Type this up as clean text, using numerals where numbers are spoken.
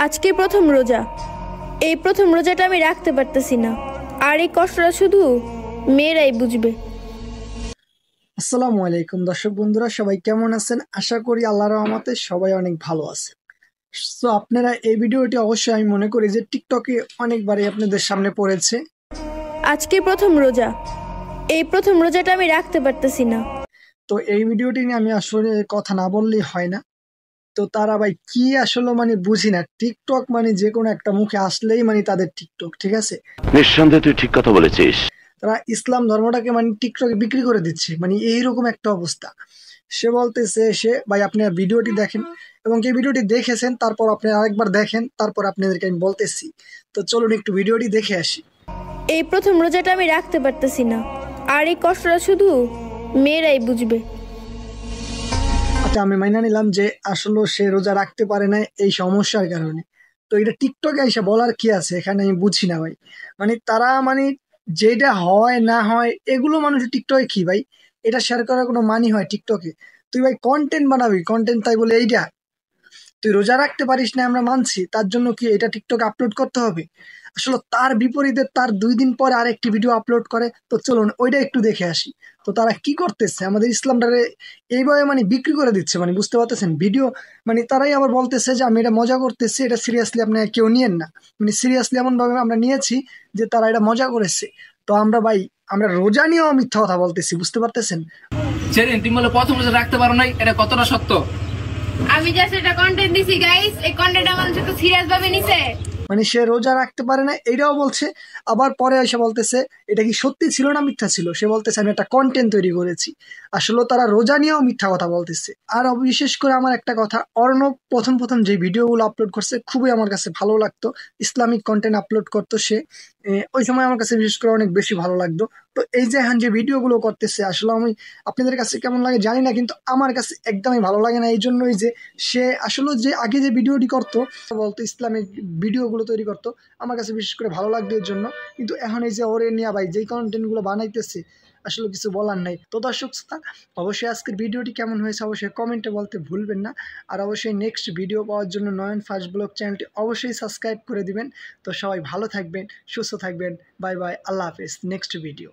আজকে প্রথম রোজা। এই প্রথম রোজাটা আমি রাখতে পারতেছি না, আর এই কষ্টটা শুধু মেয়েরাই বুঝবে। আসসালামু আলাইকুম দর্শক বন্ধুরা, সবাই কেমন আছেন? আশা করি আল্লাহর রহমতে সবাই অনেক ভালো আছে। তো আপনারা এই ভিডিওটি অবশ্যই আমি মনে করি যে টিকটকে অনেকবারই আপনাদের সামনে পড়েছে। আজকে প্রথম রোজা। এই প্রথম রোজাটা আমি রাখতে পারতেছি না। তো এই ভিডিওটি নিয়ে আমি আসলে কথা না বললেই হয় না। তো তারা ভাই কি আসলে বুঝি না, টিকটক যে কোনো একটা মুখে আসলেই তাদের টিকটক, ঠিক আছে? নিঃসন্দেহে তুই ঠিক কথা বলেছিস। তারা ইসলাম ধর্মটাকে টিকটকে বিক্রি করে দিচ্ছে, এইরকম একটা অবস্থা। সে বলতেছে, সে ভাই আপনি ভিডিওটি দেখেন এবং এই ভিডিওটি দেখেছেন, তারপর আপনি আরেকবার দেখেন, তারপর আপনাদেরকে আমি বলতেছি। তো চলুন একটু ভিডিওটি দেখে আসি। এই প্রথম রোজাটা আমি রাখতে পারতেছি না, আর এই কষ্টটা শুধু মেয়েরাই বুঝবে। আচ্ছা, আমি মাইনা নিলাম যে আসলে সে রোজা রাখতে পারে না এই সমস্যার কারণে। তো এটা টিকটকে এসে বলার কি আছে এখানে, আমি বুঝি না ভাই। তারা যেটা হয় না হয় এগুলো মানুষের টিকটকে কি ভাই, এটা শেয়ার করার কোনো মানি হয় টিকটকে? তুই ভাই কন্টেন্ট বানাবি, কন্টেন্ট তাই বলে এইটা তুই রোজা রাখতে পারিস না আমরা মানছি, তার জন্য কি এটা টিকটকে আপলোড করতে হবে? আসলে তার বিপরীতে তার 2 দিন পরে আরেকটি ভিডিও আপলোড করে। তো চলুন ওইটা একটু দেখে আসি। তো তারা কি করতেছে, আমাদের ইসলামটারে এইভাবে বিক্রি করে দিচ্ছে, বুঝতে পারতেছেন ভিডিও। তারাই আবার বলতেছে যে আমি এটা মজা করতেছি, এটা সিরিয়াসলি আপনারা কেউ নিয়েন না। সিরিয়াসলি এমন ভাবে আমরা নিয়েছি যে তারা এটা মজা করেছে। তো আমরা ভাই, আমরা রোজা নিয়েও মিথ্যা কথা বলতেছি, বুঝতে পারতেছেন? সেদিন তুমি বলে প্রথম রোজা রাখতে পারো নাই, এটা কতটা সত্য? আমি জাস্ট এটা কন্টেন্ট দিছি গাইস, এই কন্টেন্ট আমার সাথে সিরিয়াস ভাবে নিছে। সে রোজা রাখতে পারে না এটাও বলছে, আবার পরে এসে বলতেছে এটা কি সত্যি ছিল না মিথ্যা ছিল। সে বলতেছে আমি একটা কন্টেন্ট তৈরি করেছি। আসলে তারা রোজা নিয়েও মিথ্যা কথা বলতেছে। আর বিশেষ করে আমার একটা কথা, অর্ণব প্রথম প্রথম যে ভিডিওগুলো আপলোড করছে খুবই আমার কাছে ভালো লাগতো। ইসলামিক কন্টেন্ট আপলোড করতো সে, ওই সময় আমার কাছে বিশেষ করে অনেক বেশি ভালো লাগতো। তো এই যে এখন যে ভিডিওগুলো করতেছে, আসলে আমি আপনাদের কাছে কেমন লাগে জানি না, কিন্তু আমার কাছে একদমই ভালো লাগে না। এই জন্যই যে সে আসলে যে আগে যে ভিডিওটি করতো, বলতো ইসলামিক ভিডিওগুলো তৈরি করতো, আমার কাছে বিশেষ করে ভালো লাগতো এর জন্য। কিন্তু এখন এই যে ওরে নিয়ে ভাই যেই কন্টেন্টগুলো বানাইতেছে, আসলে কিছু বলার নাই। তো দর্শক শ্রোতা, অবশ্যই আজকের ভিডিওটি কেমন হয়েছে অবশ্যই কমেন্টে বলতে ভুলবেন না। আর অবশ্যই নেক্সট ভিডিও পাওয়ার জন্য নয়ন ফার্স্ট ব্লগ চ্যানেলটি অবশ্যই সাবস্ক্রাইব করে দিবেন। তো সবাই ভালো থাকবেন, সুস্থ থাকবেন। বাই বাই, আল্লাহ হাফেজ। Next video.